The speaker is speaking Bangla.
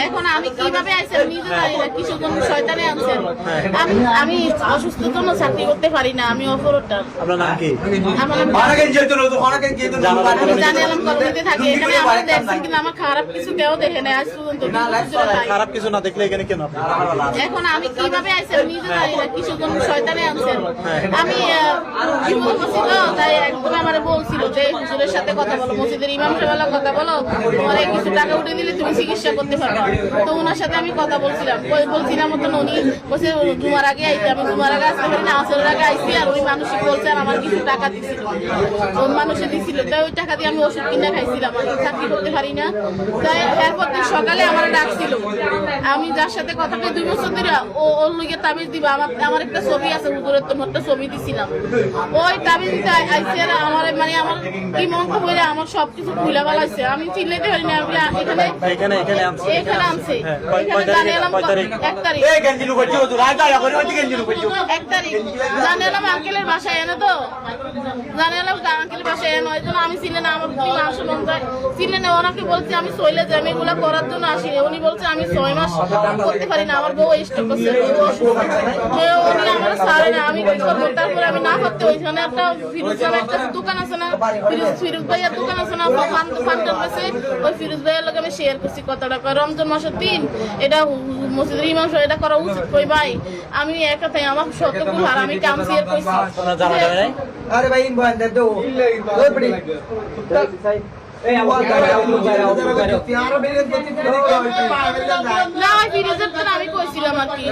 এখন আমি কিভাবে আইছি আমি নিজে জানি না, কিসের জন্য শয়তানে আনছে। আমি অসুস্থ জন্য চাকরি করতে পারি না, আমি অপরটা। আপনার নাম কি? আমার নাম আমি জানিলাম কলোনিতে থাকি, এখানে আমার দেখছেন কিন্তু আমার খারাপ কিছু কেউ দেখে নাই আজ পর্যন্ত। খারাপ কিছু না দেখলে এখানে কেন আপনি? এখন আমি কিভাবে আইছি আমি নিজে জানি না, কিসের জন্য শয়তানে আনছে। আমি বিপদ ছিল, তাই একদম আমারে বলছিল যে হুজুরের সাথে কথা বলো, মসজিদের ইমাম সাহেবের কথা বলো, তোমার কিছু টাকা উঠে দিলে তুমি চিকিৎসা করতে পারবে। তো ওনার সাথে আমি কথা বলছিলাম, বলছিলাম মতন উনি বলছে জুমার আগে আইতে, আমি জুমার আগে আসতে পারি না, আসরের আগে আইসি। আর ওই মানুষই বলছে আর আমার কিছু টাকা দিছিল, ওই মানুষে দিছিল, তাই ওই টাকা দিয়ে আমি ওষুধ কিনে খাইছিলাম। আমি চাকরি করতে পারি না, তাই এরপর দিন সকালে আমার ডাকছিল। আমি যার সাথে কথা বলে 2 বছর ধরে ওর লইগে তাবিজ দিবা, আমার একটা ছবি আছে হুজুরের, তো একটা ছবি দিছিলাম। ওই তাবিজ দিতে আইসি আর আমার মানে আমার কি মন্ত্র বলে আমার সবকিছু খুলে বেলাইছে। আমি চিল্লাইতে পারি না। এখানে আনছে এখানে জানিলাম 1 তারিখ, 1 তারিখ জানিলাম আঙ্কেলের বাসায় এনে, তো জানিলাম আঙ্কেলের বাসায় এনে। ওই জন্য আমি চিনে না, আমার কি মাংস মন যায় চিনে না। ওনাকে বলছি আমি চলে যাই, আমি এগুলা করার জন্য আসি। উনি বলছে আমি 6 মাস করতে পারি না, আমার বউ স্ট্রোক করছে, উনি আমার ছাড়ে না, আমি কি করবো? তারপরে আমি না করতে ওইখানে একটা ফিরোজ নামে একটা দোকান আছে না, ফিরোজ ভাইয়ের দোকান আছে না, ফান্টার কাছে, ওই ফিরোজ ভাইয়ের লোক আমি শেয়ার করছি কথাটা। রমজান মাসের দিন এটা মসজিদের ইমাম সাহেব এটা করা উচিত। কই ভাই আমি একা তাই আমার শতগুলো আর আমি কাম শেয়ার করছি। জানা যাবে না? अरे भाई इन बंदे दो बहुत बड़ी না ফিরোজের তো আমি কইছিলাম আর কি।